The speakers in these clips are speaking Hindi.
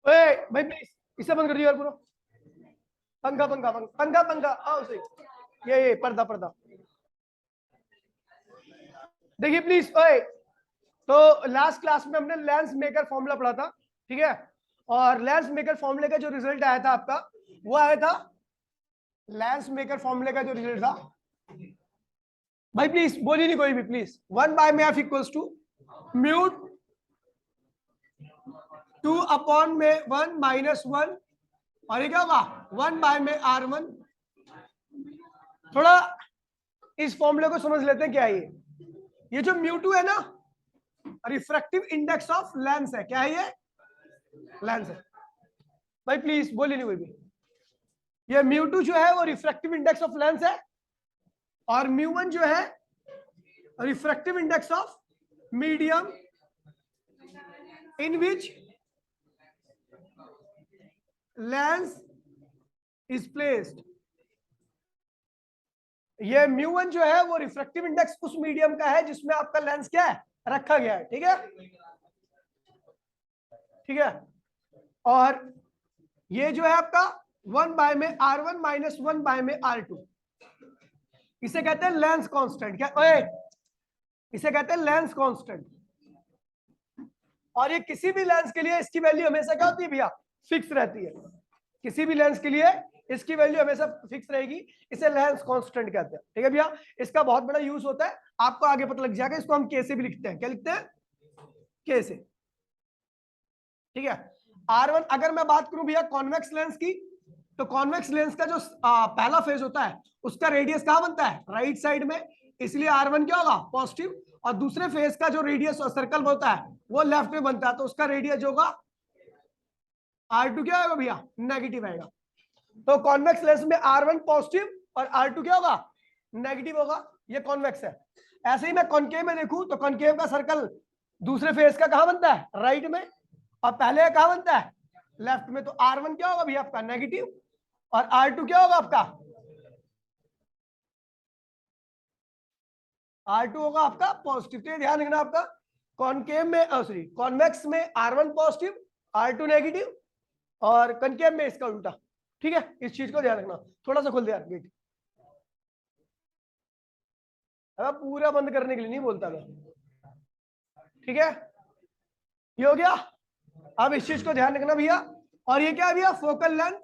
ओए भाई प्लीज इसे बंद कर दियो यार पूरा। पंखा पंखा पंखा पंखा पंखा आओ सही। ये पर्दा पर्दा देखिए प्लीज। ओए तो लास्ट क्लास में हमने लेंस मेकर फॉर्मूला पढ़ा था, ठीक है। और लेंस मेकर फॉर्मूले का जो रिजल्ट आया था आपका, वो आया था, लेंस मेकर फॉर्मूले का जो रिजल्ट था, भाई प्लीज बोलिए नहीं कोई भी please. 1/f equals to mu 2 में 1 -1 और ये क्या होगा 1/r1। थोड़ा इस फॉर्मूले को समझ लेते हैं क्या है ये जो म्यू2 है ना, रिफ्रैक्टिव इंडेक्स ऑफ लेंस है। क्या है ये? लेंस है। भाई प्लीज बोलिए नहीं कोई भी। ये म्यू2 जो है वो रिफ्रैक्टिव इंडेक्स ऑफ लेंस है, और म्यू1 जो है refractive index of medium in which lens is placed. ये म्यू1 जो है वो रिफ्रैक्टिव इंडेक्स उस मीडियम का है जिसमें आपका लेंस क्या है, रखा गया है। ठीक है, ठीक है। और ये जो है आपका 1/r1 -1/r2, इसे कहते हैं लेंस कांस्टेंट। क्या ओए, इसे कहते हैं लेंस कांस्टेंट। और ये किसी भी लेंस के लिए इसकी वैल्यू हमेशा क्या होती है भैया, फिक्स रहती है। किसी भी लेंस के लिए इसकी वैल्यू हमेशा फिक्स रहेगी, इसे लेंस कांस्टेंट कहते हैं। ठीक है भैया, इसका बहुत बड़ा यूज होता है, आपको आगे पता लग जाएगा। इसको हम के से भी लिखते हैं। क्या लिखते हैं? के से। ठीक है। R1 अगर मैं बात करूं भैया कॉन्वेक्स लेंस की, तो कॉन्वेक्स लेंस का जो पहला फेज होता है उसका रेडियस कहां बनता है, राइट साइड में, इसलिए R1 क्या होगा, पॉजिटिव। और दूसरे फेज का जो रेडियस सर्कल होता है वो लेफ्ट में बनता है, तो उसका रेडियस जो होगा R2 क्या होगा भैया, नेगेटिव आएगा। तो कॉन्वेक्स लेंस में R1 पॉजिटिव और R2 क्या होगा, नेगेटिव होगा। ये कॉन्वेक्स है। ऐसे ही मैं कॉनकेव में देखूं तो कॉनकेव का सर्कल दूसरे फेज का कहां बनता है, राइट में, और पहले कहां बनता है, लेफ्ट में। तो R1 क्या होगा भैया आपका, नेगेटिव, और R2 क्या होगा आपका, R2 होगा आपका पॉजिटिव। तो ध्यान रखना आपका कॉनकेव में सॉरी कॉन्वेक्स में R1 पॉजिटिव R2 नेगेटिव, और कनकेव में इसका उल्टा। ठीक है, इस चीज को ध्यान रखना। थोड़ा सा खुल दे यार गेट। अब पूरा बंद करने के लिए नहीं बोलता मैं। ठीक है, ये हो गया। अब इस चीज को ध्यान रखना भैया। और ये क्या है भैया, focal length,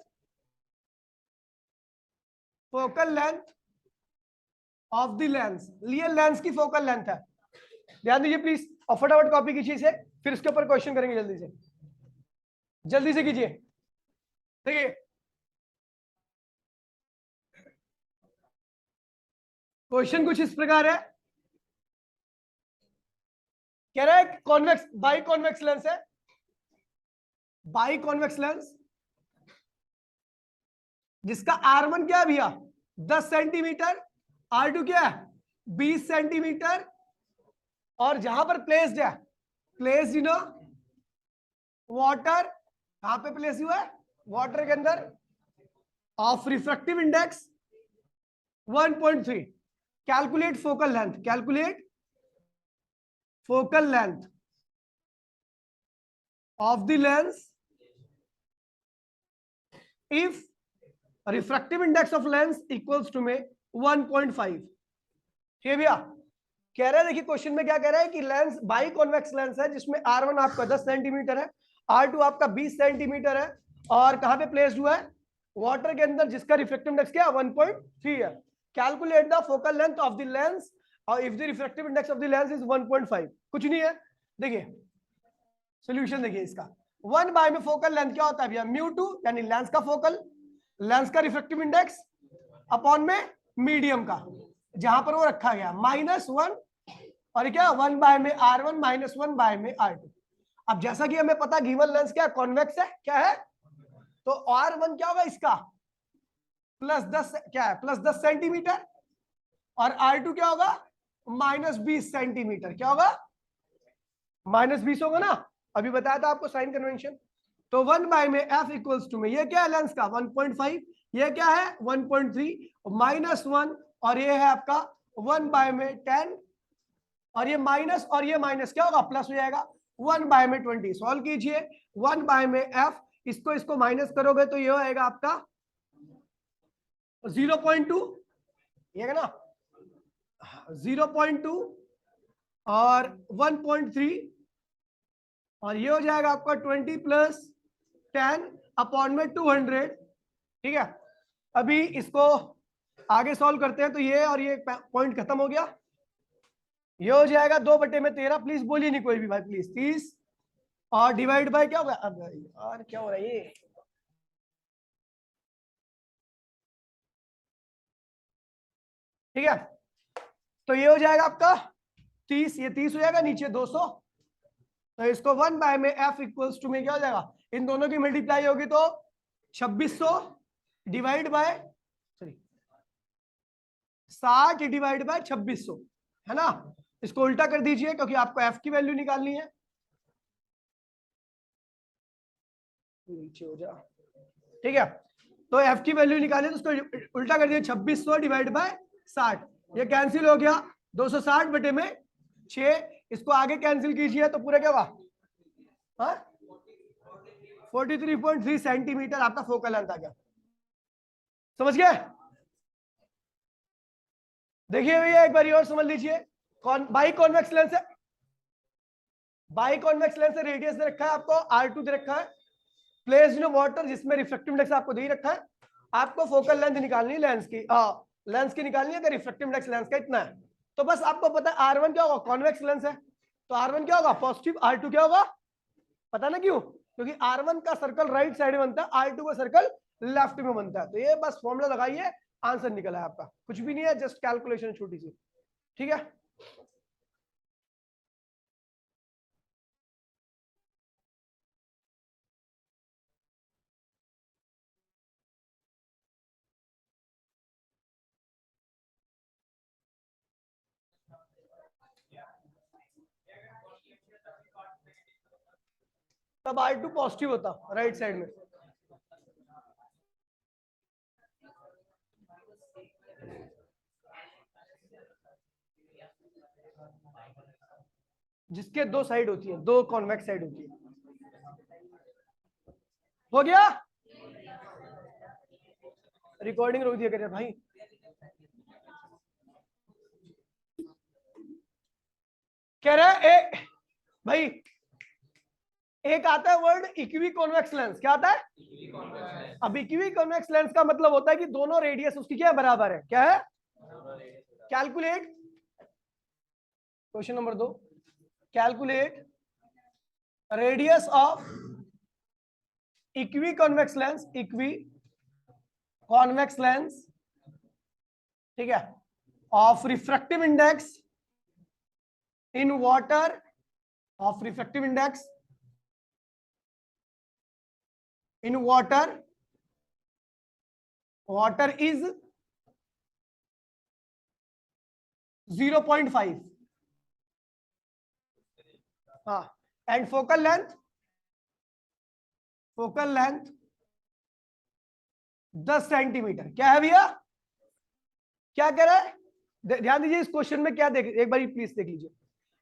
focal length of the lens. ये लेंस की फोकल लेंथ है, ध्यान दीजिए प्लीज। और फटाफट कॉपी कीजिए इसे, फिर इसके ऊपर क्वेश्चन करेंगे। जल्दी से, जल्दी से कीजिए। देखिए क्वेश्चन कुछ इस प्रकार है, कह रहा है कॉन्वेक्स बाई कॉन्वेक्स लेंस है, बाई कॉन्वेक्स लेंस जिसका R1 क्या है भैया 10 सेंटीमीटर, R2 क्या है 20 सेंटीमीटर, और जहां पर प्लेस्ड है, प्लेस्ड इन वाटर, कहां पे प्लेस हुआ है, वाटर के अंदर, of refractive index 1.3। Calculate focal length, calculate focal length of the lens if refractive index of lens equals to में 1.5। ठीक है भैया, कह रहा है देखिए क्वेश्चन में क्या कह रहा है कि लेंस बाई कॉन्वेक्स लेंस है जिसमें R1 आपका 10 सेंटीमीटर है, R2 आपका 20 सेंटीमीटर है, और कहां पे प्लेस्ड हुआ है, वाटर के अंदर, जिसका रिफ्रैक्टिव इंडेक्स क्या 1.3 है। Calculate the focal length of the lens और if the refractive index of the lens is 1.5। कुछ नहीं है, देखिए सॉल्यूशन देखिए इसका। 1 में फोकल लेंथ क्या होता है भैया, म्यू2 यानी लेंस का फोकल, लेंस का रिफ्रैक्टिव इंडेक्स अपॉन में मीडियम का जहां पर वो रखा गया -1, और क्या 1 में R1 -1 में R2। अब जैसा कि हमें पता गिवन लेंस क्या कॉन्वेक्स है, क्या है, तो R1 क्या होगा इसका +10, क्या है +10 सेंटीमीटर, और R2 क्या होगा -20 सेंटीमीटर। क्या होगा, -20 होगा ना, अभी बताया था आपको साइन कन्वेंशन। तो 1 में f इक्वल्स टू में ये क्या है लेंस का 1.5, ये क्या है 1.3, -1, और ये है आपका 1 में 10, और ये माइनस क्या होगा, प्लस हो जाएगा 1 में 20। सॉल्व कीजिए, 1 में f इसको इसको माइनस करोगे तो ये आएगा आपका 0.2, ये है ना 0.2 और 1.3 और ये हो जाएगा आपका 20 प्लस 10 अपॉन में 200। ठीक है, अभी इसको आगे सॉल्व करते हैं तो ये और ये पॉइंट खत्म हो गया। ये हो जाएगा 2/13। प्लीज बोलिए नहीं कोई भी भाई, प्लीज 30 और डिवाइड बाय क्या होगा। अब यार क्या हो रहा है ये, ठीक है, तो ये हो जाएगा आपका 30, ये 30 हो जाएगा, नीचे 200, तो इसको 1 में f इक्वल्स टू में क्या हो जाएगा, इन दोनों की मल्टीप्लाई होगी तो 2600 डिवाइड बाय 60 डिवाइड बाय 2600, है ना। इसको उल्टा कर दीजिए क्योंकि आपको f की वैल्यू निकालनी है। नीचे हो जा, ठीक है, तो f की वैल्यू निकालिए तो उसको उल्टा कर दिए 2600 डिवाइड बाय 60, ये कैंसिल हो गया 260 बटे में 6, इसको आगे कैंसिल कीजिए तो पूरा क्या हुआ, 43.3 सेंटीमीटर आपका फोकल लेंथ आ गया। समझ गए? देखिए भैया एक बार और समझ लीजिए, बाई कॉन्वेक्स लेंस है, बाई कॉन्वेक्स लेंस से रेडियस दे रखा है आपको R2 दे रखा है, प्लेस इन वाटर जिसमें रिफ्लेक्टिव इंडेक्स आपको दे रखा है, आपको फोकल लेंथ निकालनी है लेंस की, लेंस की निकालनी है, रिफ्लेक्टिव इंडेक्स लेंस का इतना है, तो बस आपको पता है R1 क्या होगा, कॉन्वेक्स लेंस है तो R1 क्या होगा पॉजिटिव, R2 क्या होगा, पता ना क्यों, क्योंकि R1 का सर्कल राइट साइड में बनता है, R2 का सर्कल लेफ्ट में बनता है, तो ये बस फॉर्मूला लगाइए, आंसर निकला है आपका, कुछ भी नहीं है, जस्ट कैलकुलेशन छोटी सी। ठीक है, तब R2 पॉजिटिव होता राइट साइड में। जिसके दो साइड होती है, दो कॉन्वेक्स साइड होती है। हो गया, रिकॉर्डिंग रोक दिया करिए भाई। कह रहा है भाई एक आता है वर्ड इक्वी कॉन्वेक्स लेंस, क्या आता है, अब इक्वी कॉन्वेक्स लेंस का मतलब होता है कि दोनों रेडियस उसकी क्या बराबर है, क्या है, calculate question number 2, calculate radius of equi convex lens, equi convex lens, ठीक है, of refractive index in water, of refractive index in water is 0.5, हाँ, and focal length 10 सेंटीमीटर, क्या है भैया, क्या कह रहा है, ध्यान दीजिए इस क्वेश्चन में क्या देख, एक बार प्लीज देख लीजिए,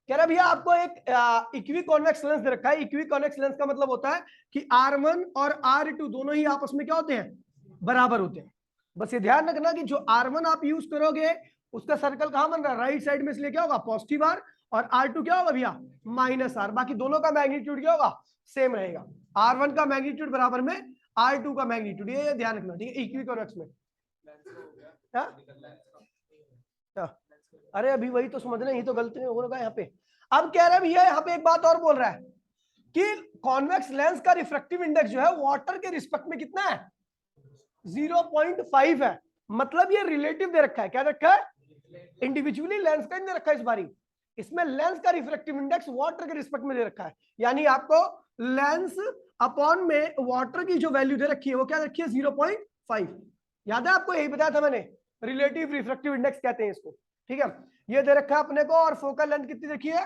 कह रहा है भैया आपको एक इक्वी कॉन्वेक्स लेंस दे रखा है, इक्वी कॉन्वेक्स लेंस का मतलब होता है कि R1 और R2 दोनों ही आपस में क्या होते हैं, बराबर होते हैं। बस ये ध्यान रखना कि जो R1 आप यूज करोगे उसका सर्कल कहां बन रहा है, राइट साइड में, इसलिए क्या होगा पॉजिटिव R, और R2 क्या होगा भैया -R, बाकी दोनों का मैग्नीट्यूड क्या होगा, सेम रहेगा, R1 का मैग्नीट्यूड बराबर में R2 का मैग्नीट्यूड, ये ध्यान रखना, ठीक है, इक्वी कॉन्वेक्स में। अरे अभी वही तो समझना, ही तो गलती हो रहा है यहाँ पे। अब कह रहा है भैया यहाँ पे एक बात और बोल रहा है कि कॉन्वेक्स लेंस का रिफ्रैक्टिव इंडेक्स जो है वाटर के रिस्पेक्ट में कितना है, 0.5 है, मतलब ये रिलेटिव दे रखा है, क्या रखा है, इंडिविजुअली लेंस का दे रखा है, इस बारी इसमें लेंस का रिफ्रैक्टिव इंडेक्स वाटर के रिस्पेक्ट में दे रखा है, यानी आपको लेंस अपॉन में वाटर की जो वैल्यू दे रखी है वो क्या रखी है, 0.5, याद है आपको, यही बताया था मैंने, रिलेटिव रिफ्रैक्टिव इंडेक्स कहते हैं इसको, ठीक है, ये दे रखा है अपने को, और फोकल लेंथ कितनी देखी है,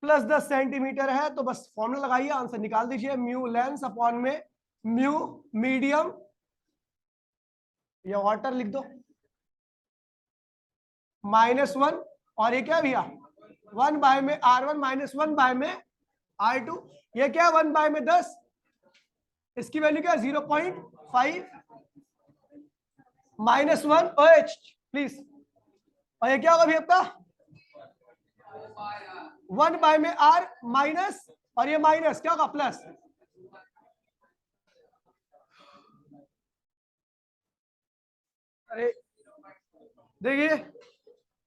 +10 सेंटीमीटर है, तो बस फॉर्मूला लगाइए, आंसर निकाल दीजिए, म्यू लेंस अपॉन में म्यू मीडियम, या वाटर लिख दो, -1, और ये क्या भैया 1 बाय में R1 -1 बाय में R2, ये क्या 1 बाय में 10, इसकी वैल्यू क्या है 0.5 -1 OH प्लीज। और ये क्या होगा अभी आपका 1 बाय में R माइनस, और ये माइनस क्या होगा प्लस। अरे देखिए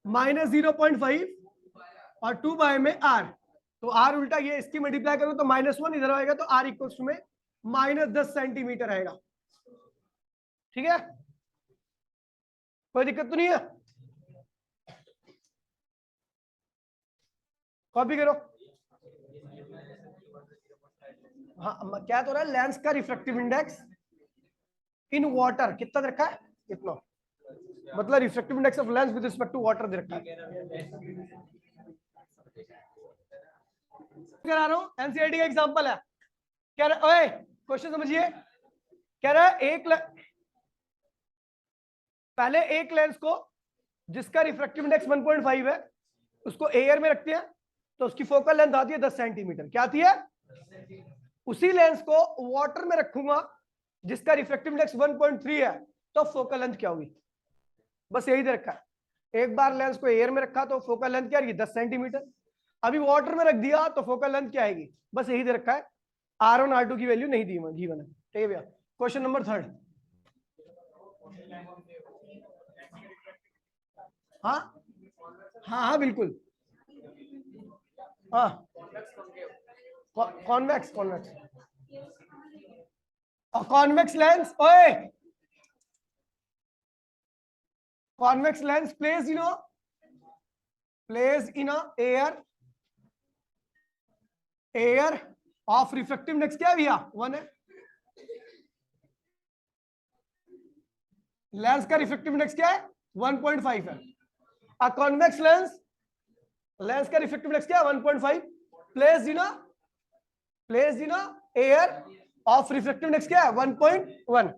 -0.5 और 2 बाय में R, तो R उल्टा ये इसकी मल्टीप्लाई करो तो -1 इधर आएगा, तो R इक्वल्स टू में -10 सेंटीमीटर आएगा। ठीक है, कोई दिक्कत तो नहीं है? कॉपी करो। हाँ क्या तो रहा है, लेंस का रिफ्रैक्टिव इंडेक्स इन वाटर कितना रखा है, इतना, मतलब refractive index of lens with respect to water दे रखा है। करा रहा हूं, एनसीईआरटी का एग्जांपल है। कह रहा ओए क्वेश्चन समझिए, कह रहा है पहले एक लेंस को जिसका रिफ्रैक्टिव इंडेक्स 1.5 है उसको एयर में रखते हैं, तो उसकी फोकल लेंथ आती है 10 सेंटीमीटर। क्या आती है? उसी लेंस को वाटर में रखूंगा जिसका रिफ्रैक्टिव इंडेक्स 1.3 है, तो फोकल लेंथ क्या होगी? बस यही दे रखा है। एक बार लेंस को एयर में रखा तो फोकल लेंथ क्या आएगी 10 सेंटीमीटर। अभी वाटर में रख दिया तो फोकल लेंथ क्या आएगी? बस यही दे रखा है। R1 R2 की वैल्यू नहीं दी गिवन है। ठीक है भैया, क्वेश्चन नंबर 3। हाँ हाँ हाँ बिल्कुल, हाँ कॉन्वेक्स कॉन्वेक्स और कॉन्वेक्स लेंस, ओए convex lens placed in a air of refractive index क्या है भैया 1 है। लेंस का रिफ्रैक्टिव इंडेक्स क्या है 1.5 है। a convex lens, लेंस का रिफ्रैक्टिव इंडेक्स क्या है 1.5 placed in a air of refractive index क्या है 1.1।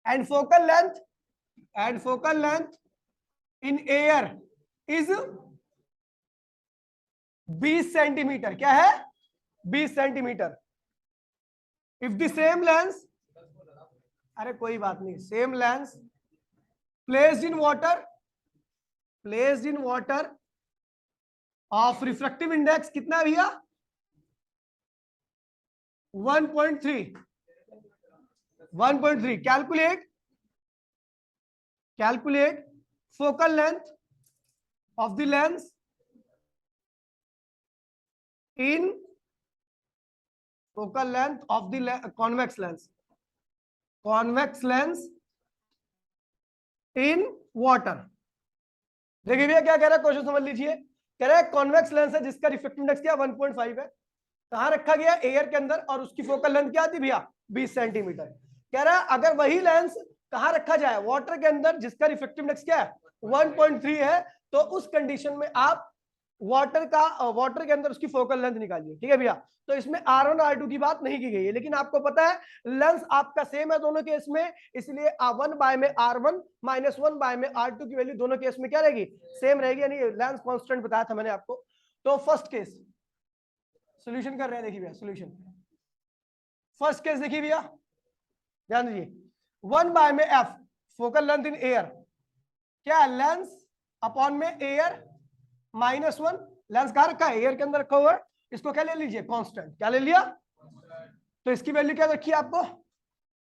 and focal length in air is 20 centimetre. क्या है 20 centimetre. If the same lens, अरे कोई बात नहीं, same lens placed in water of refractive index कितना है भैया 1.3 calculate focal length of the lens in convex lens in water। देखिए भैया क्या कह रहा है क्वेश्चन समझ लीजिए। कह रहा है कॉन्वेक्स लेंस है जिसका रिफ्रैक्टिव इंडेक्स क्या 1.5 है, कहां रखा गया एयर के अंदर, और उसकी फोकल लेंथ क्या आती है भैया 20 सेंटीमीटर। कह रहा है अगर वही लेंस कहां रखा जाए वाटर के अंदर जिसका रिफ्रैक्टिव इंडेक्स क्या है 1.3 है, तो उस कंडीशन में आप वाटर के अंदर उसकी फोकल लेंथ निकालिए। ठीक है भैया, तो इसमें R1 R2 की बात नहीं की गई है, लेकिन आपको पता है लेंस आपका सेम है दोनों केस में, इसलिए 1 बाय में R1 -1 बाय में R2 की वैल्यू दोनों केस में क्या रहेगी सेम रहेगी, यानी लेंस कांस्टेंट बताया था मैंने आपको। तो फर्स्ट केस सॉल्यूशन कर रहे हैं, देखिए भैया सॉल्यूशन। फर्स्ट केस देखिए भैया ध्यान दीजिए, 1 बाय में F focal length in air, क्या है लेंस अपॉन में एयर -1। लेंस कहां रखा है एयर के अंदर रखा हुआ है, इसको क्या ले लीजिए कांस्टेंट। क्या ले लिया, तो इसकी वैल्यू क्या रखी है आपको,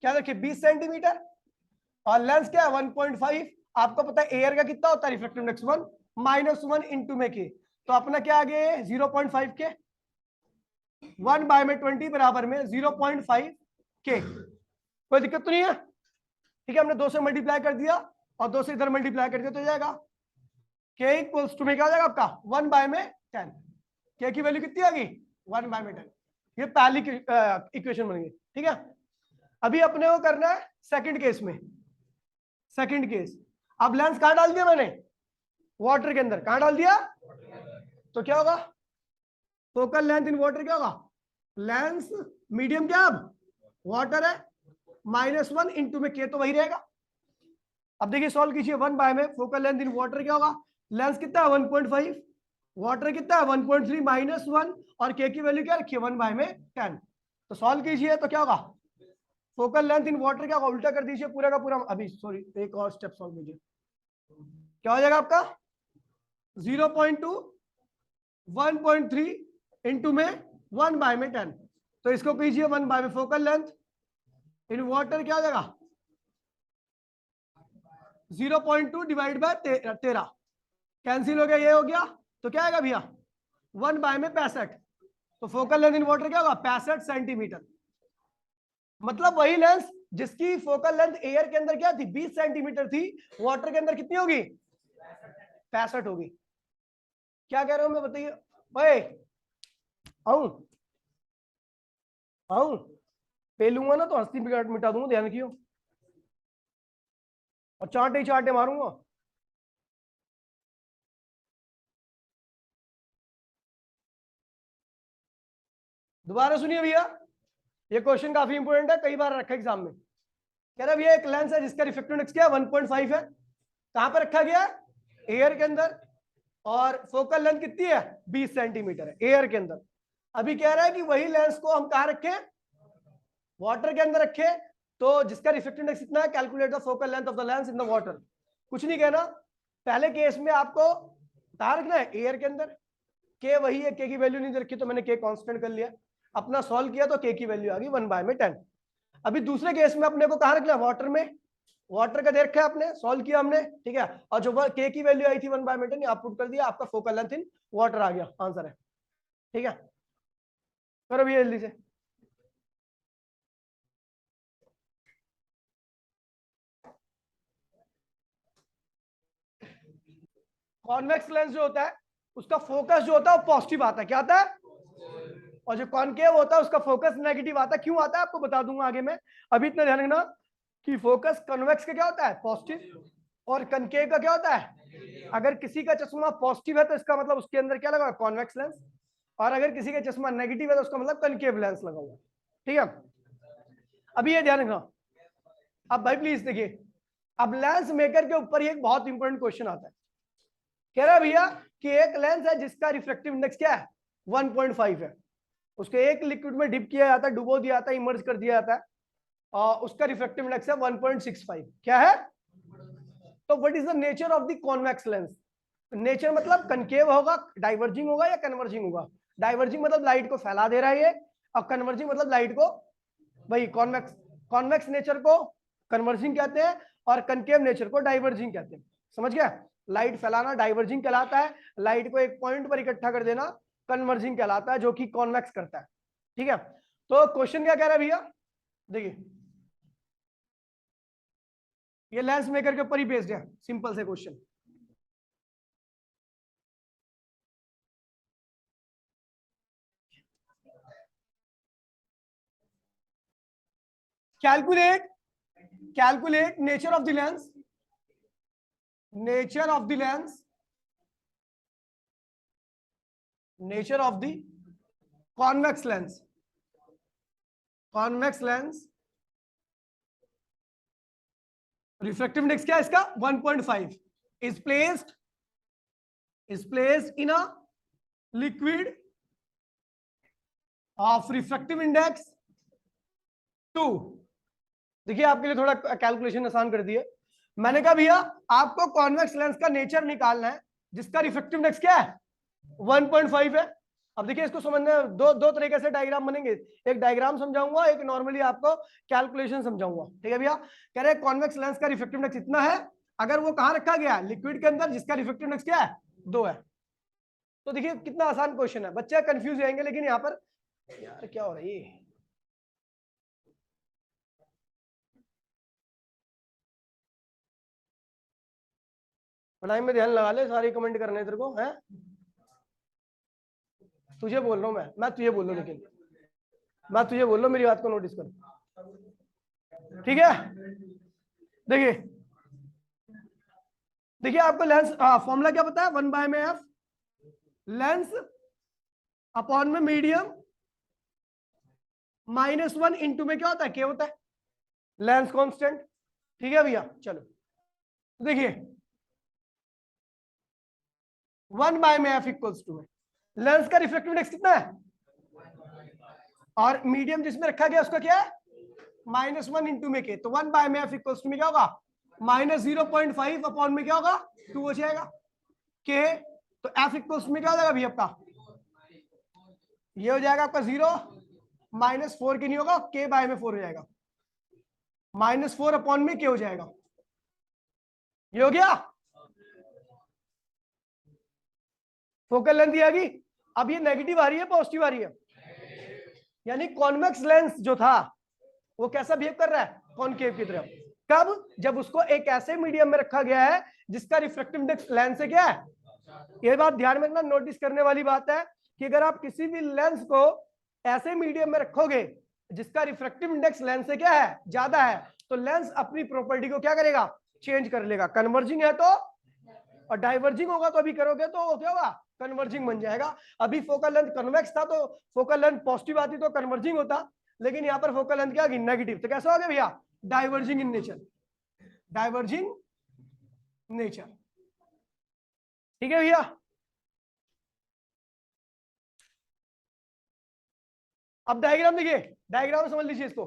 क्या रखिए 20 सेंटीमीटर, और लेंस क्या है 1.5। आपको पता है एयर का कितना होता है रिफ्रैक्टिव इंडेक्स 1 -1 इंटू में के, तो अपना क्या आ गया 0.5 के, 1 बाय में 20 बराबर में 0.5 के। कोई दिक्कत तो नहीं है? ठीक है, हमने 2 से मल्टीप्लाई कर दिया और 2 से इधर मल्टीप्लाई कर दिया तो जाएगा के इक्वल्स टू में क्या हो जाएगा आपका 1 बाय में 10। के की वैल्यू कितनी आ गई 1 बाय में 10। ये पहली इक्वेशन बन गई। ठीक है, अभी अपने को करना है सेकंड केस में। सेकंड केस, अब लेंस कहां डाल दिया मैंने वाटर के अंदर, कहां डाल दिया, तो क्या होगा फोकल लेंथ इन वाटर क्या होगा, लेंस मीडियम क्या अब वाटर है -1 इंटू में के तो वही रहेगा। अब देखिए सॉल्व कीजिए, 1 बाय में फोकल लेंथ इन वाटर क्या होगा, लेंस कितना है 1.5, वाटर कितना है 1.3 -1 और के की वैल्यू क्या रखी है 1/10। तो सॉल्व कीजिए तो क्या होगा, फोकल लेंथ इन वाटर क्या होगा, उल्टा कर दीजिए पूरा का पूरा, अभी सॉरी एक और स्टेप सॉल्व कीजिए, क्या हो जाएगा आपका 0.2 1.3 इंटू में 1/10। तो इसको कीजिए 1/, फोकल लेंथ इन वाटर क्या हो जाएगा 0.2 डिवाइड बाय 13, कैंसिल हो गया, ये हो गया, तो क्या आएगा भैया 1/65। तो फोकल लेंथ इन वाटर क्या होगा 65 सेंटीमीटर। मतलब वही लेंस जिसकी फोकल लेंथ एयर के अंदर क्या थी 20 सेंटीमीटर थी, वाटर के अंदर कितनी होगी 65 होगी। क्या कह रहे हो मैं बताइए भाई, आऊं आऊं पे लूंगा ना तो हस्ती मिटा दूंगा, ध्यान रखियो, और चांटे चांटे मारूंगा। दोबारा सुनिए भैया, ये क्वेश्चन काफी इंपोर्टेंट है, कई बार रखा एग्जाम में। कह रहा भैया एक लेंस है जिसका रिफ्रैक्टिव इंडेक्स क्या है 1.5 है, कहां पर रखा गया है एयर के अंदर, और फोकल लेंथ कितनी है 20 सेंटीमीटर है एयर के अंदर। अभी कह रहा है कि वही लेंस को हम कहां रखें वाटर के अंदर रखे, तो जिसका रिफ्रैक्टिव इंडेक्स कितना है, calculate the focal length of the lens in the water. कुछ नहीं कहना, पहले केस में आपको कहां रखना है एयर के अंदर, के वही है, के की वैल्यू नहीं दे रखी तो मैंने के कांस्टेंट कर लिया, अपना सॉल्व किया तो के की वैल्यू आ गई 1/10। अभी दूसरे केस में अपने को कहां रखना है वाटर में, वाटर का दे रखा है आपने, सॉल्व किया हमने, ठीक है, और जो के की वैल्यू आई थी 1/10 आप पुट कर दिया, आपका फोकल लेंथ इन वाटर आ गया, आंसर है, ठीक है। करो भैया जल्दी से। कॉन्वेक्स लेंस जो होता है उसका फोकस जो होता है वो पॉजिटिव आता है, क्या आता है, और जो कॉनकेव होता है उसका फोकस नेगेटिव आता है। क्यों आता है आपको बता दूंगा आगे में, अभी इतना ध्यान रखना कि फोकस कन्वेक्स का क्या होता है पॉजिटिव, और कनकेव का क्या होता है, अगर किसी का चश्मा पॉजिटिव है तो इसका मतलब उसके अंदर क्या लगा कॉन्वेक्स लेंस, और अगर किसी का चश्मा नेगेटिव है तो उसका मतलब कनकेव लेंस लगा हुआ, ठीक है। अभी ये ध्यान रखना, अब भाई प्लीज देखिए, अब लेंस मेकर के ऊपर एक बहुत इंपॉर्टेंट क्वेश्चन आता है। कह रहा है भैया कि एक लेंस है जिसका रिफ्रैक्टिव इंडेक्स क्या है 1.5 है, उसके एक लिक्विड में डिप किया जाता है, डुबो दिया जाता है, इमर्ज कर दिया जाता है, और उसका रिफ्रैक्टिव इंडेक्स है 1.65, क्या है। तो what is the nature of the convex lens, nature मतलब कनकेव होगा, डाइवर्जिंग होगा या कन्वर्जिंग होगा, डाइवर्जिंग मतलब लाइट को फैला दे रहा है ये, और कन्वर्जिंग मतलब लाइट को, भाई कॉन्वेक्स, कॉन्वेक्स नेचर को कन्वर्जिंग कहते हैं और कनकेव नेचर को डाइवर्जिंग कहते हैं, समझ गया। लाइट फैलाना डाइवर्जिंग कहलाता है, लाइट को एक पॉइंट पर इकट्ठा कर देना कन्वर्जिंग कहलाता है, जो कि कॉन्वेक्स करता है, ठीक है। तो क्वेश्चन क्या कह रहा है भैया, देखिए ये लेंस मेकर के ऊपर ही बेस्ड है, सिंपल से question. Calculate calculate nature of the lens, nature of the lens, nature of the convex lens, convex lens refractive index क्या है इसका 1.5 is placed in a liquid of refractive index 2। देखिए आपके लिए थोड़ा कैलकुलेशन आसान कर दिया, मैंने कहा भैया आपको कॉन्वेक्स लेंस का नेचर निकालना है जिसका रिफ्रैक्टिव इंडेक्स क्या है 1.5 है। अब देखिए इसको समझने दो तरीके से डायग्राम बनेंगे, एक डायग्राम समझाऊंगा, एक नॉर्मली आपको कैलकुलेशन समझाऊंगा, ठीक है भैया। कह रहे हैं कॉन्वेक्स लेंस का रिफ्रैक्टिव इंडेक्स इतना है, अगर वो कहां रखा गया लिक्विड के अंदर जिसका रिफ्रैक्टिव इंडेक्स क्या है 2 है। तो देखिए कितना आसान क्वेश्चन है, बच्चे कंफ्यूज हो जाएंगे, लेकिन यहाँ पर यार क्या हो रहा है ये, पढ़ाई में ध्यान लगा ले, सारे कमेंट करने तेरे को है, तुझे बोल रहा हूँ मैं तुझे बोल रहा हूँ, लेकिन मैं तुझे बोल रहा हूँ, मेरी बात को नोटिस कर, ठीक है। देखिए देखिए आपको लेंस फॉर्मूला क्या पता है 1/f लेंस अपॉन में मीडियम -1 इंटू में क्या होता है, क्या होता है लेंस कांस्टेंट, ठीक है भैया। चलो देखिए 1/f इक्वल्स टू में लेंस का रिफ्रैक्टिव इंडेक्स कितना है, और मीडियम जिसमें रखा गया उसका क्या है, -1 इंटू में के, तो 1/f इक्वल्स टू में क्या होगा, -0.5 अपॉन में क्या होगा 2 हो जाएगा के, तो f इक्वल्स में क्या हो जाएगा भी आपका, ये हो जाएगा आपका 0, -4 के नहीं होगा, के बाय में 4 हो जाएगा, -4 अपॉन में के हो जाएगा, ये हो गया। फोकल लेंथ आ गई। अब ये नेगेटिव आ रही है पॉजिटिव आ रही है, यानी कॉन्वेक्स लेंस जो था वो कैसा बिहेव कर रहा है, कॉनकेव की तरफ। कब, जब उसको एक ऐसे मीडियम में रखा गया है जिसका रिफ्रैक्टिव इंडेक्स लेंस से क्या है, ये बात ध्यान में रखना, नोटिस करने वाली बात है कि अगर आप किसी भी लेंस को ऐसे मीडियम में रखोगे जिसका रिफ्रैक्टिव इंडेक्स लेंस से क्या है, ज्यादा है, तो लेंस अपनी प्रॉपर्टी को क्या करेगा, चेंज कर लेगा। कन्वर्जिंग है तो, और डाइवर्जिंग होगा तो अभी करोगे तो क्या होगा, कन्वर्जिंग बन जाएगा। अभी फोकल लेंथ कन्वेक्स था तो फोकल लेंथ पॉजिटिव आती तो कन्वर्जिंग होता, लेकिन यहाँ पर फोकल लेंथ क्या आ गई, नेगेटिव, तो कैसा हो गया भैया, diverging in nature, diverging nature. ठीक है भैया। अब डायग्राम देखिए, डायग्राम समझ लीजिए इसको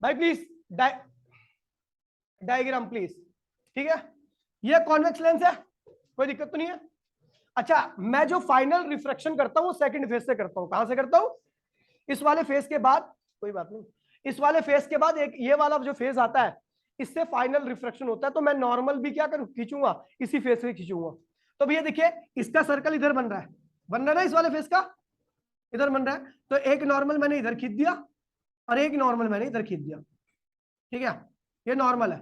भाई प्लीज, डायग्राम प्लीज। ठीक है, ये कॉन्वेक्स लेंस है, कोई दिक्कत तो नहीं है। अच्छा, मैं जो फाइनल रिफ्रैक्शन करता हूं सेकंड फेज से करता हूं, कहां से करता हूं, इस वाले फेज के बाद, कोई बात नहीं, इस वाले फेज के बाद एक ये वाला जो फेज आता है इससे फाइनल रिफ्रैक्शन होता है, तो मैं नॉर्मल भी क्या करूं, खींचूंगा, इसी फेज से खींचूंगा। तो भैया देखिए इसका सर्कल इधर बन रहा है, बन रहा है ना, इस वाले फेज का इधर बन रहा है, तो एक नॉर्मल मैंने इधर खींच दिया और एक नॉर्मल मैंने इधर खींच दिया। ठीक है, ये नॉर्मल है।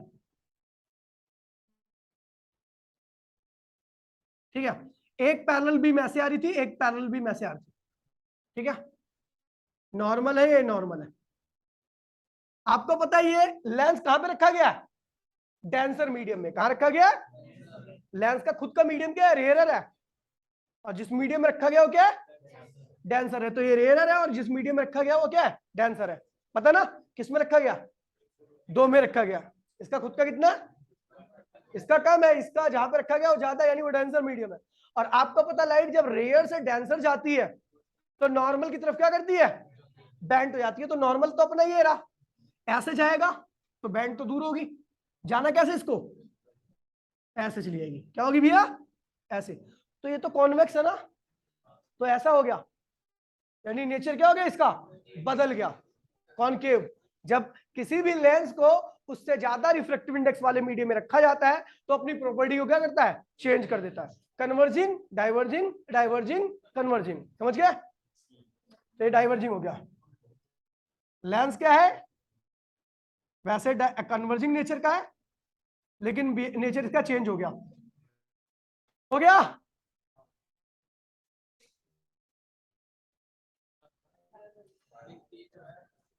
ठीक है, एक पैरेलल बीम ऐसे आ रही थी, एक पैरेलल बीम ऐसे आ रही थी। ठीक है, नॉर्मल है, ये नॉर्मल है। आपको पता है ये लेंस कहां पे रखा गया है, डेंसर मीडियम में। कहां रखा गया है, लेंस का खुद का मीडियम क्या है, रेयरर है, और जिस मीडियम में रखा गया वो क्या है, डेंसर है। तो ये रेयरर है और जिस मीडियम में रखा गया वो क्या है, डेंसर है। पता ना किस में रखा गया, 2 में रखा गया। इसका खुद का कितना, इसका कम है, इसका जहां पे रखा गया वो ज्यादा, यानी वो डेंसर मीडियम है। और आपको पता लाइट जब रेयर से डेंसर जाती है तो नॉर्मल की तरफ क्या करती है, बैंड हो जाती है। तो नॉर्मल तो अपना ये रहा, ऐसे जाएगा तो बैंड तो दूर होगी, जाना कैसे इसको, ऐसे चली जाएगी, क्या होगी भैया, ऐसे। तो ये तो कॉन्वेक्स है ना, तो ऐसा हो गया, यानी नेचर क्या हो गया इसका, बदल गया, कॉनकेव। जब किसी भी लेंस को उससे ज्यादा रिफ्रैक्टिव इंडेक्स वाले मीडियम में रखा जाता है तो अपनी प्रॉपर्टी को क्या करता है, चेंज कर देता है। कन्वर्जिंग, डाइवर्जिंग, डाइवर्जिंग, कन्वर्जिंग, समझ गए, तो ये डाइवर्जिंग हो गया। लेंस क्या है, वैसे कन्वर्जिंग नेचर का है, लेकिन नेचर इसका चेंज हो गया। हो गया,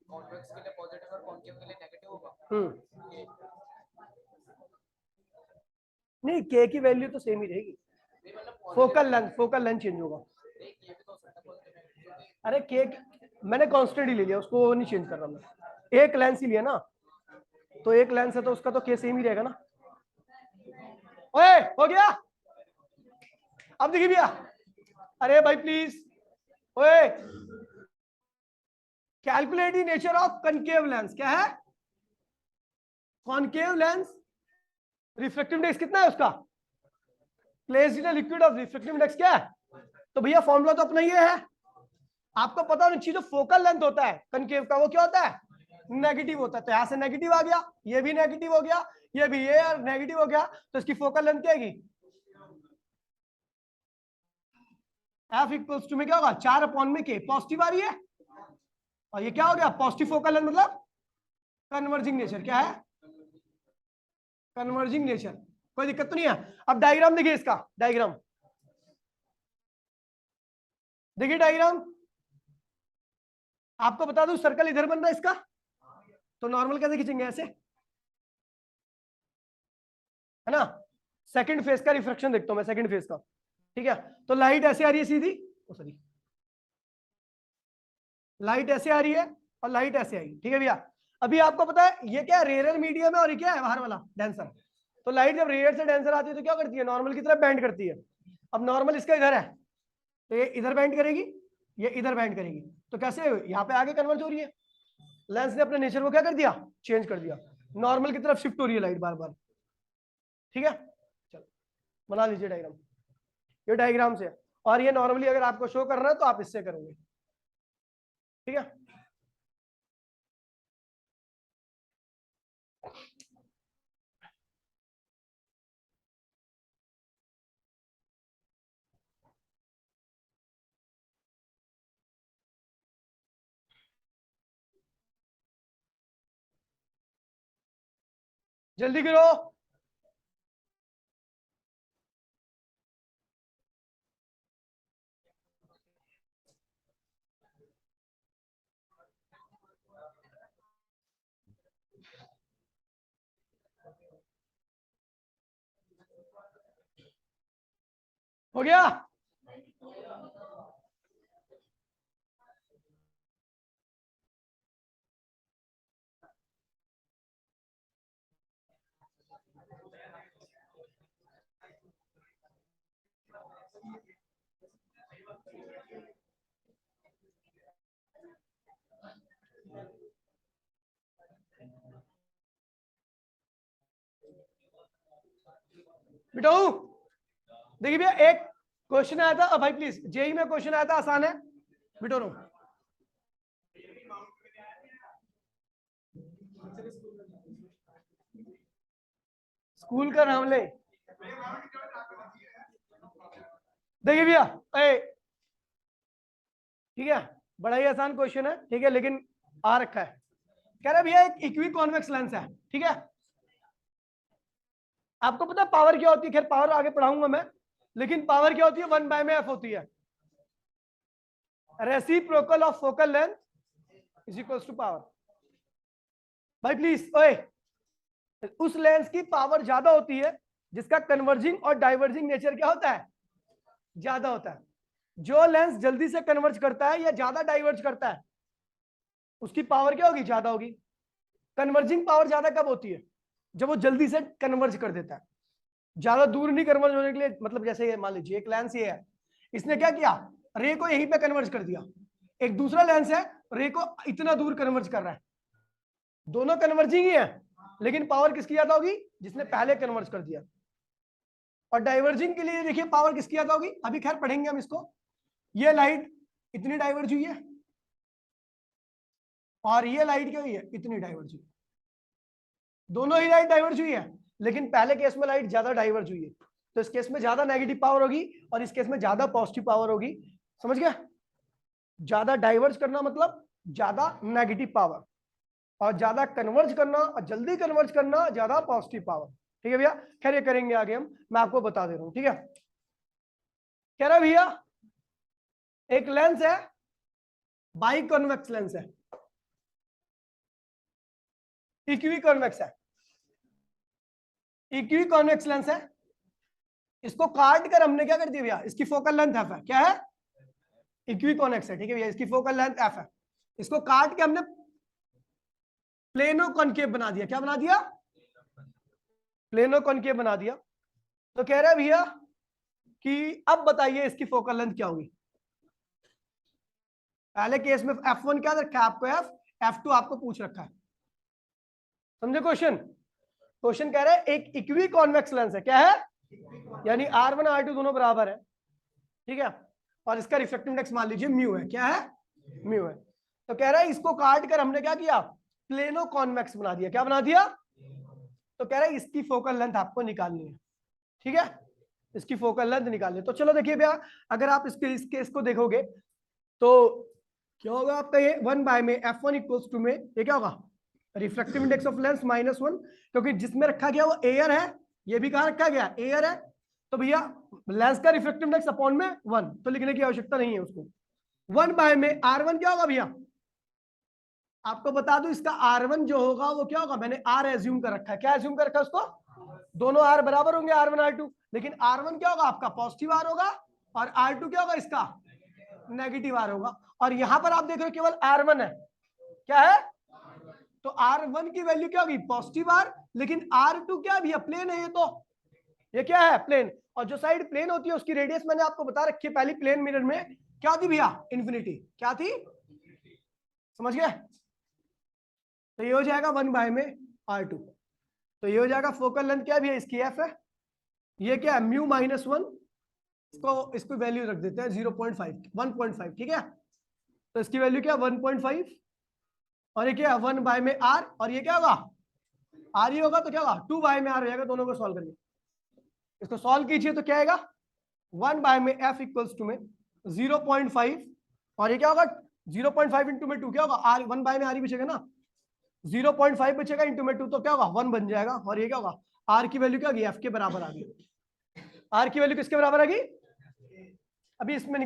कॉन्वेक्स के लिए पॉजिटिव और कॉन्केव के लिए नेगेटिव होगा। नहीं, के की वैल्यू तो सेम ही रहेगी, फोकल लेंथ चेंज होगा। अरे के मैंने कांस्टेंट ही ले लिया, उसको नहीं चेंज कर रहा मैं, एक लेंस ही लिया ना, तो एक लेंस है तो उसका तो के सेम ही रहेगा ना। ओए हो गया, अब देखिए भैया, अरे भाई प्लीज, ओए calculate the nature of concave lens. क्या है, कॉनकेव लेंस रिफ्रैक्टिव इंडेक्स कितना है उसका, placed in a liquid of refractive index क्या है, तो भैया फॉर्मूला तो अपना ये है, आपको पता होना चाहिए। जो फोकल लेंथ होता है कनकेव का वो क्या होता है, नेगेटिव होता है। तो यहां से नेगेटिव आ गया, ये भी नेगेटिव हो गया, ये भी ये नेगेटिव हो गया, तो इसकी फोकल लेंथ क्या है, एफ इक्वल्स टू में क्या होगा, 4 अपॉन में के, पॉजिटिव आ रही है, और ये क्या हो गया, पॉजिटिव फोकल लेंथ मतलब कन्वर्जिंग नेचर। क्या है, कन्वर्जिंग नेचर, कोई दिक्कत तो नहीं है। अब डायग्राम देखिए इसका, डायग्राम देखिए, डायग्राम आपको बता दूं सर्कल इधर बन रहा है इसका, तो नॉर्मल कैसे खींचेंगे, ऐसे है ना। सेकंड फेज का रिफ्रैक्शन देखता हूं मैं, सेकंड फेज का। ठीक है, तो लाइट ऐसे आ रही है सीधी, सॉरी लाइट ऐसे आ रही है और लाइट ऐसे आई। ठीक है भैया, अभी आपको पता है ये क्या है, रेयर मीडियम है और ये क्या है, बाहर वाला डेंसर। तो लाइट जब रेयर से डेंसर आती है तो क्या करती है, नॉर्मल की तरफ बेंड करती है, अब नॉर्मल इसका इधर है तो ये इधर बैंड करेगी, ये इधर बैंड करेगी, तो कैसे यहाँ पे आगे कन्वर्ज हो रही है, लेंस ने अपने नेचर को क्या कर दिया, चेंज कर दिया, नॉर्मल की तरफ शिफ्ट हो रही है लाइट बार बार। ठीक है, चलो बना लीजिए डायग्राम, ये डायग्राम से, और ये नॉर्मली अगर आपको शो करना है तो आप इससे करोगे। ठीक है, जल्दी करो। हो गया, बिटाऊ देखिए भैया एक क्वेश्चन आया था, भाई प्लीज जेई में क्वेश्चन आया था, आसान है, बिटो रो। स्कूल का नाम ले, देखिए भैया ठीक है, बड़ा ही आसान क्वेश्चन है, ठीक है, लेकिन आ रखा है, कह रहा है भैया एक इक्वी कॉन्वेक्स लेंस है, ठीक है, आपको पता है पावर क्या होती है, खैर पावर आगे पढ़ाऊंगा मैं, लेकिन पावर क्या होती है, 1/f होती है, reciprocal of focal length is equals to power. भाई प्लीज ओए, उस लेंस की पावर ज्यादा होती है जिसका कन्वर्जिंग और डाइवर्जिंग नेचर क्या होता है, ज्यादा होता है। जो लेंस जल्दी से कन्वर्ज करता है या ज्यादा डाइवर्ज करता है उसकी पावर क्या होगी, ज्यादा होगी। कन्वर्जिंग पावर ज्यादा कब होती है, जब वो जल्दी से कन्वर्ज कर देता है, ज्यादा दूर नहीं कन्वर्ज होने के लिए, मतलब जैसे मान लीजिए एक लेंस ये है, इसने क्या किया, रे को यहीं पे कन्वर्ज कर दिया, एक दूसरा लेंस है रे को इतना दूर कन्वर्ज कर रहा है, दोनों कन्वर्जिंग ही है, लेकिन पावर किसकी ज्यादा होगी, जिसने पहले कन्वर्ज कर दिया। और डाइवर्जिंग के लिए देखिए पावर किसकी ज्यादा होगी, अभी खैर पढ़ेंगे हम इसको, ये लाइट इतनी डाइवर्ज हुई है और ये लाइट क्या हुई है, इतनी डाइवर्ज हुई, दोनों ही लाइट डाइवर्ज हुई है, लेकिन पहले केस में लाइट ज्यादा डाइवर्ज हुई है, तो इस केस में ज्यादा नेगेटिव पावर होगी और इस केस में ज्यादा पॉजिटिव पावर होगी। समझ गया, ज्यादा डाइवर्ज करना मतलब ज्यादा नेगेटिव पावर, और ज्यादा कन्वर्ज करना और जल्दी कन्वर्ज करना ज्यादा पॉजिटिव पावर। ठीक है भैया, खैर ये करेंगे आगे हम, मैं आपको बता दे रहा हूं। ठीक है, कह रहा भैया एक लेंस है, बाई कॉन्वेक्स लेंस है, इक्वी कॉन्वेक्स है, इक्वी कॉन्वेक्स लेंस है, इसको काट कर हमने क्या कर दिया भैया, इसकी फोकल लेंथ एफ है, क्या है, इक्वी कॉन्वेक्स है, ठीक है भैया, इसकी फोकल लेंथ एफ है, इसको काट के हमने प्लेनो कॉनकेव बना दिया, क्या बना दिया, प्लेनो कॉनकेव बना दिया। तो कह रहा है भैया कि अब बताइए इसकी फोकल लेंथ क्या होगी। पहले केस में f1 क्या रखा है आपको, f2 आपको पूछ रखा है, समझे क्वेश्चन, क्वेश्चन कह रहा है एक इक्वी कॉन्वेक्स लेंस है, क्या है, यानी R1 R2 दोनों बराबर है, ठीक है, और इसका रिफ्लेक्टिव इंडेक्स मान लीजिए म्यू है, क्या है, म्यू है। तो कह रहा है इसको काट कर हमने क्या किया, प्लेनो कॉन्वेक्स बना दिया, क्या बना दिया, तो कह रहा है इसकी फोकल लेंथ आपको निकालनी है, ठीक है, इसकी फोकल लेंथ निकालनी है। तो चलो देखिए भैया, अगर आप इस केस को देखोगे तो क्या होगा आपका, ये 1 में f1 इक्वल्स टू में ये क्या होगा, रिफ्लेक्टिव इंडेक्स ऑफ लेंस -1, क्योंकि जिसमें रखा गया वो एयर है, ये भी कहां रखा गया, एयर है, तो भैया लेंस का रिफ्लेक्टिव इंडेक्स अपॉन में 1, तो लिखने की आवश्यकता नहीं है उसको। 1 में R1 क्या होगा भैया, आपको बता दूं इसका R1 जो होगा वो क्या होगा, मैंने R एज्यूम कर रखा है, क्या एज्यूम कर रखा है उसको, दोनों R बराबर होंगे, R1 R2, लेकिन R1 क्या होगा आपका पॉजिटिव R होगा और R2 क्या होगा इसका नेगेटिव R होगा, और यहां पर आप देख रहे हो केवल R1 है, क्या है, तो R1 की वैल्यू क्या होगी, पॉजिटिव R, लेकिन R2 क्या भी प्लेन है, ये तो ये क्या है, प्लेन, और जो साइड प्लेन होती है उसकी रेडियस मैंने आपको बता रखी है पहली प्लेन मिरर में क्या थी भैया, इन्फिनिटी। क्या थी, समझ गए? तो ये हो जाएगा 1 में r2। तो ये हो जाएगा फोकल लेंथ क्या है भैया, इसकी f है। ये क्या है, म्यू -1, इसको वैल्यू रख देते हैं 0.5 1.5, ठीक है। तो इसकी वैल्यू क्या है 1.5, और ये क्या है 1 में r, और ये क्या होगा r ही होगा, तो क्या होगा 2 में r हो जाएगा। दोनों को सॉल्व करिए, इसको सॉल्व कीजिए तो क्या आएगा 1 में f इक्वल्स टू में 0.5, और ये क्या होगा 0.5 इंटू में 2 क्या होगा r, 1 में r ही बचेगा ना, 0.5 बचेगा इंटू में 2 तो क्या होगा 1 बन जाएगा। और ये क्या होगा r की वैल्यू क्या होगी, f के बराबर आ गई। r की वैल्यू किसके बराबर आ गई, अभी इसमें निकाल